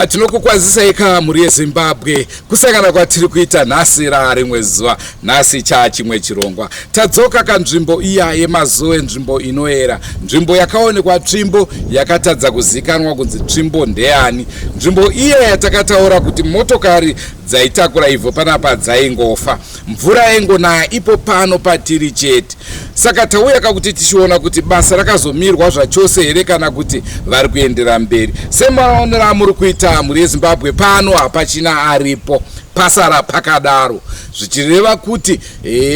Tinokukwazisai kamuri yeZimbabwe kusangana kwatiri kuita nhasi rimwe zuva, nhasi chimwe chirongwa. Tadzoka kanzvimbo iya yeMazoe, nzvimbo inoera, nzvimbo yakaonekwa tsvimbo yakatadza kuzikanwa kunzi tsvimbo ndeani. Nzvimbo iya yatakataura kuti motokari dzaitakura ivhu panapa dzaingofa, mvura yaingonaya ipo pano patiri chete. Saka tauya kakuti tichiona kuti basa rakazomirwa zvachose here kana kuti vari kuendera mberi. Semaonera muri kuita muri yeZimbabwe pano hapachina aripo, pasara pakadaro, zvichireva kuti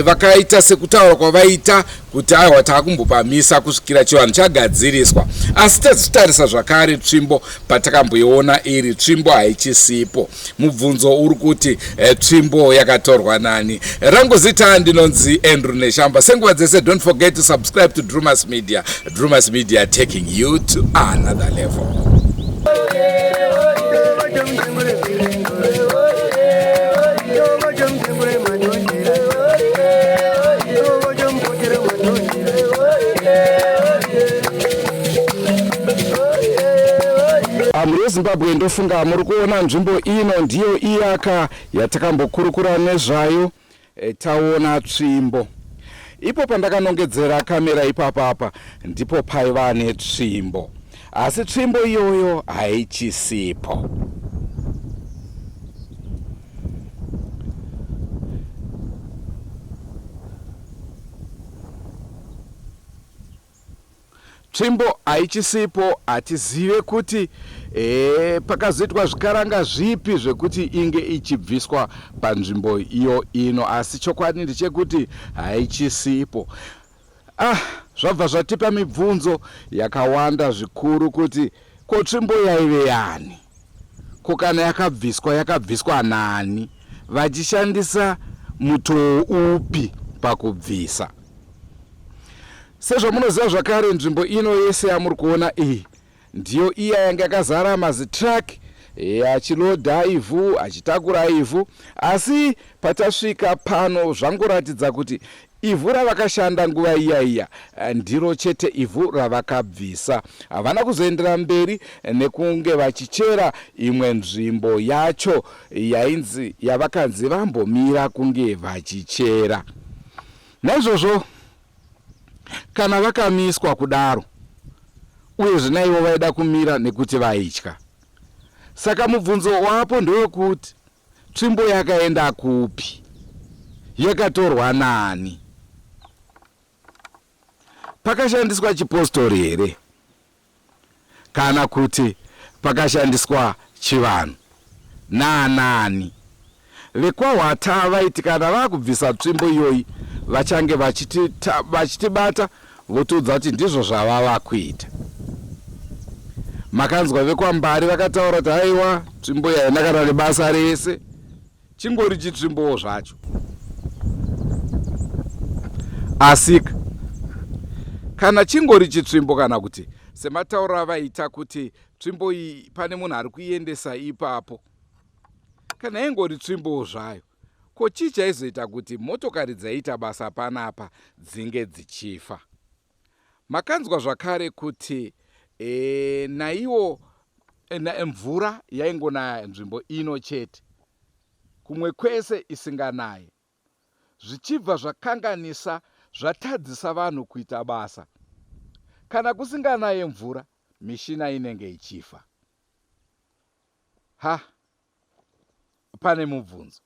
vakaita sekutaura kwavaita kuti aiwa takumbopamisa kusvikira chivanhu chagadziriswa. Asi tadzitarisa zvakare tsvimbo patakamboiona iri tsvimbo Haichisipo. Mubvunzo uri kuti tsvimbo yakatorwa nani? Rangu zita ndinonzi Andrew Neshamba. Senguva dzese, don't forget to subscribe to Drewmas Media. Drewmas Media taking you to another level. Muri yeZimbabwe ndofunga muri kuona nzvimbo ino ndiyo iyaka yatakambokurukura nezvayo. Taona tsvimbo ipo pandakanongedzera kamera ipapapa ndipo paiva netsvimbo, asi tsvimbo iyoyo Haichisipo. Tsvimbo Haichisipo hatizive kuti pakazoitwa zvikaranga zvipi zvekuti inge ichibviswa panzvimbo iyo ino, asi chokwadi ndechekuti Haichisipo. Zvabva zvatipa mibvunzo yakawanda zvikuru kuti ko tsvimbo yaive yani, ko kana yakabviswa nani, vachishandisa mutoo upi pakubvisa. Sezvamunoziva zvakare, nzvimbo ino yese yamuri kuona iyi ndiyo iya yanga yakazara mazitraki achilodha ivhu, achitakura ivhu, asi patasvika pano zvangoratidza kuti ivhu ravakashanda nguva iya ndiro chete ivhu ravakabvisa. Havana kuzoendera mberi nekunge vachichera imwe nzvimbo yacho yavakanzi vambomira kunge vachichera. Naizvozvo kana vakamiswa kudaro, uye zvinaivo vaida kumira nekuti vaitya. Saka mubvunzo wapo ndewekuti tsvimbo yakaenda kupi, yakatorwa nani, pakashandiswa chipostori here kana kuti pakashandiswa chivanhu naanani. Vekwahwata vaiti kana vakubvisa tsvimbo iyoyi vachange vachitibata votudza kuti ndizvo zvavava kuita. Makanzwa vekwambari vakataura kuti haiwa tsvimbo yaina kana nebasa rese, chingori chitsvimbowo zvacho. Asika kana chingori chitsvimbo, kana kuti semataura vaita kuti tsvimbo iyi pane munhu ari kuiendesa ipapo, kana ingori tsvimbowo zvayo, ko chii chaizoita kuti motokari dzaiita basa panapa dzinge dzichifa? Makanzwa zvakare kuti naiwo mvura yaingonaya nzvimbo ino chete, kumwe kwese isinganaye, zvichibva zvakanganisa zvatadzisa vanhu kuita basa. Kana kusinganaye mvura, mishina inenge ichifa. Pane mubvunzo.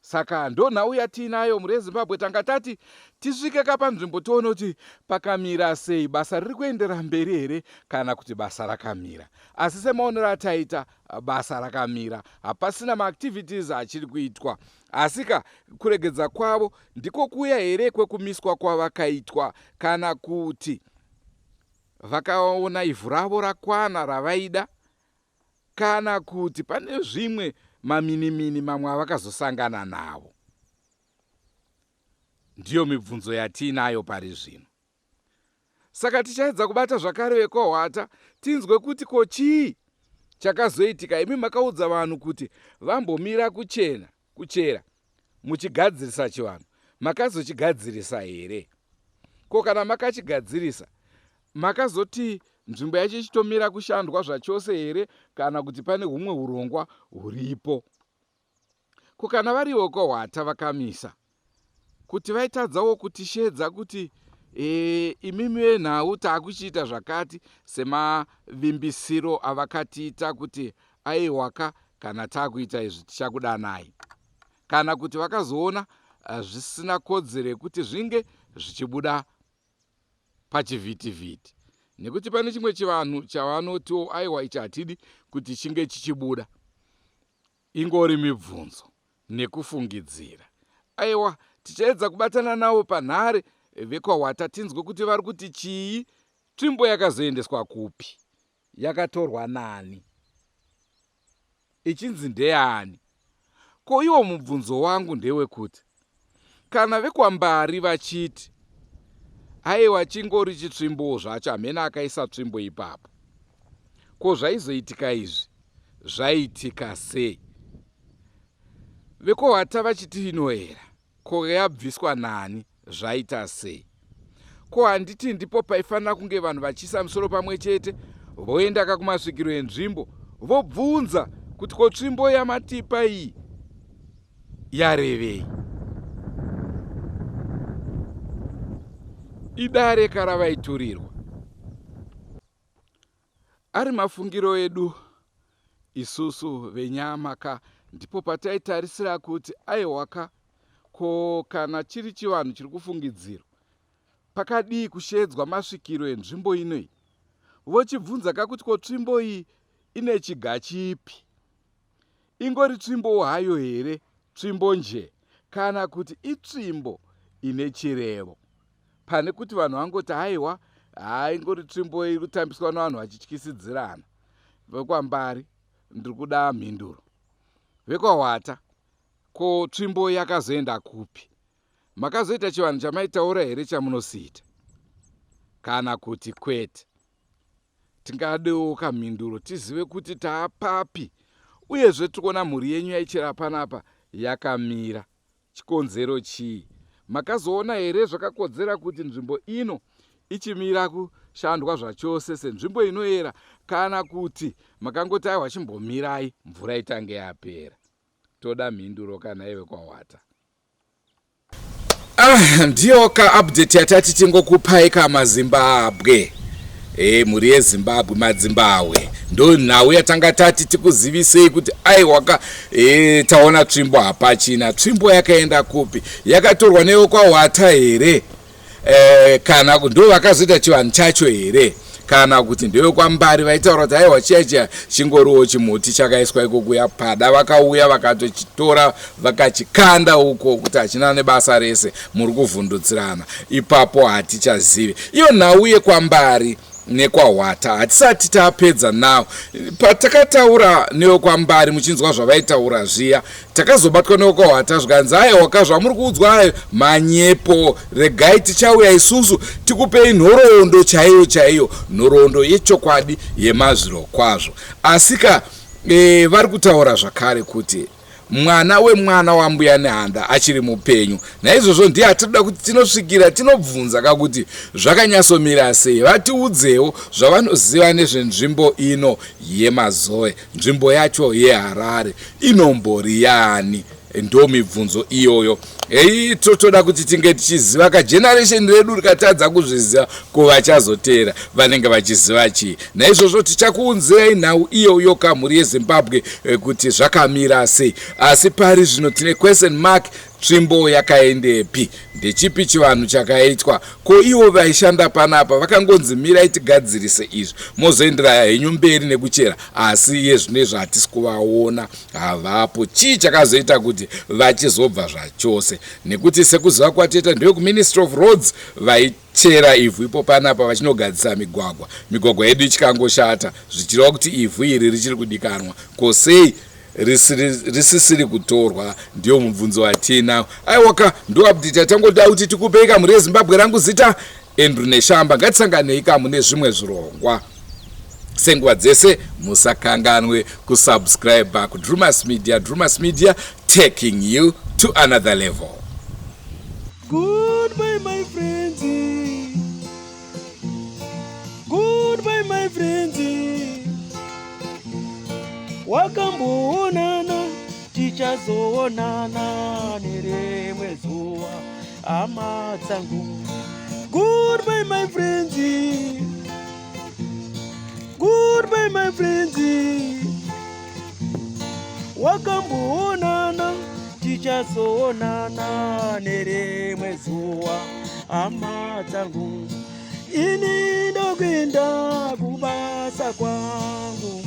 Saka ndonhau yatinayo muri yeZimbabwe. Tanga tati tisvike kapanzvimbo tione kuti pakamira sei, basa riri kuendera mberi here kana kuti basa rakamira. Asi semaonero ataita, basa rakamira, hapasina maactivities achiri kuitwa. Asika kuregedza kwavo ndiko kuya here kwekumiswa kwavakaitwa, kana kuti vakaona ivhu ravo rakwana ravaida, kana kuti pane zvimwe maminimini mamwe avakazosangana nawo. Ndiyo mibvunzo yatinayo pari zvino. Saka tichaedza kubata zvakare vekohwata tinzwe kuti ko chii chakazoitika. Imi makaudza vanhu kuti vambomira kuchera muchigadzirisa chivanhu. Makazochigadzirisa here? Ko kana makachigadzirisa, makazoti nzvimbo yacho ichitomira kushandwa zvachose here, kana kuti pane humwe urongwa huripo? Ko kana variwo kohwata vakamisa kuti vaitadzawo kutishedza kuti imimi venhau taakuchiita zvakati semavimbisiro avakatiita kuti aiwaka kana taakuita izvi tichakudanai, kana kuti vakazoona zvisina kodzero yekuti zvinge zvichibuda pachivhitivhiti, nekuti pane chimwe chivanhu chavanotiwo aiwa ichi hatidi kuti chinge chichibuda. Ingori mibvunzo nekufungidzira. Aiwa, tichaedza kubatana navo panhare vekohwata tinzwe kuti vari kuti chii, tsvimbo yakazoendeswa kupi, yakatorwa nani, ichinzi ndeyani. Ko iwo mubvunzo wangu ndewekuti kana vekwambari vachiti aiwa chingori chitsvimbo zvacho, hamena akaisa tsvimbo ipapo, ko zvaizoitika izvi zvaitika sei? Vekohwata vachiti inoera, ko yabviswa nani, zvaita sei? Ko handiti ndipo paifanira kunge vanhu vachiisa musoro pamwe chete, voenda kakumasvikiro enzvimbo, vobvunza kuti ko tsvimbo yamatipa iyi yarevei? Idare karavaiturirwa. Ari mafungiro edu isusu venyama ndipo pataitarisira kuti aiwaka, ko kana chiri chivanhu chiri kufungidzirwa, pakadii kushedzwa masvikiro enzvimbo inoi? Vochibvunza kakuti ko tsvimbo iyi ine chiga chipi? Ingori tsvimbo hayo here, tsvimbo nje, kana kuti itsvimbo ine chirevo? Pane kuti vanhu vangoti haiwa, ingori tsvimbo iri kutambiswa navanhu vachityisidzirana. Vekwambari ndiri kuda mhinduro. Vekohwata, ko tsvimbo yakazoenda kupi? Makazoita chivanhu chamaitaura here chamunosiita, kana kuti kwete? Tingadewo kamhinduro tizive kuti taapapi, uyezve tikuona mhuri yenyu yaichera panapa yakamira. Chikonzero chii? Makazoona here zvakakodzera kuti nzvimbo ino ichimira kushandwa zvachose senzvimbo inoera, kana kuti makangoti aiwa chimbomirai mvura itange yapera? Toda mhinduro kana iwe kohwata. Ndiyo ka-update yatati tingokupai kamaZimbabwe. Mhuri yeZimbabwe, maZimbabwe ndo nhau yatanga tati tikuzivisei kuti aiwaka taona tsvimbo hapachina. Tsvimbo yakaenda kupi? Yakatorwa newekohwata here? Kana ndo vakazoita chivanhu chacho here? Kana kuti ndewekwambari vaitaura kuti aiwa chiya chingoriwo chimuti chakaiswa ikoko yapada, vakauya vakatochitora vakachikanda uko kuti hachina nebasa rese, muri kuvhundutsirana. Ipapo hatichazivi. Iyo nhau yekwambari nekwahwata hatisati tapedza nawo. Patakataura newekwambari muchinzwa zvavaitaura zviya, takazobatwa newekwahwata zvikanzi aiwa zvamuri kuudzwa ayo manyepo, regai tichauya isusu tikupei nhoroondo chaiyo, nhoroondo yechokwadi yemazviro kwazvo. Asika vari kutaura zvakare kuti mwana wemwana wambuya nehanda achiri mupenyu. Naizvozvo ndiye atinoda kuti tinosvikira tinobvunza kakuti zvakanyatsomira sei. Vatiudzewo zvavanoziva nezvenzvimbo ino yeMazoe, nzvimbo yacho yeHarare inombori yani? Ndo mibvunzo iyoyo. Totoda kuti tinge tichiziva, kageneration redu rikatadza kuzviziva, kuvachazotera vanenge vachiziva chii. Naizvozvo tichakuunzirai nhau iyoyo kamhuri yeZimbabwe kuti zvakamira sei. Asi pari zvino tine question mark Tsvimbo yakaendepi? Ndechipi chivanhu chakaitwa? Ko ivo vaishanda panapa vakangonzi mirai tigadzirise izvi mozoendera henyu mberi nekuchera, asi iye zvinezvi hatisi kuvaona, havapo. Chii chakazoita kuti vachizobva zvachose? Nekuti sekuziva kwateta ndevekuministry of roads chera ivhu ipo panapa vachinogadzisa migwagwa yedu ichikangoshata, zvichireva kuti ivhu iri richiri kudikanwa. Kosei risisiri kutorwa? Ndiyo mubvunzo watina. Aiwaka ndo update yatangoda kuti tikupei kamuri yeZimbabwe. Rangu zita Andrew Neshamba. Ngatisanganei kamwe nezvimwe zvirongwa. Senguva dzese musakanganwe kusubscribe kuDrewmas Media. Drewmas Media, taking you to another level. Goodbye my friends. Goodbye my friends. Wakamboonana tichazoonana nerimwe zuva, hama dzangu. Goodbye my friends. Goodbye my friends. Wakamboonana tichazoonana nerimwe zuva, hama dzangu. Ini ndokwenda kubasa kwangu,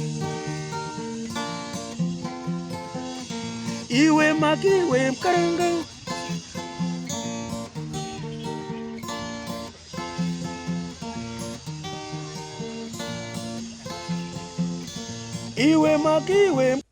iwe makiwe mkaranga. Iwe makiwe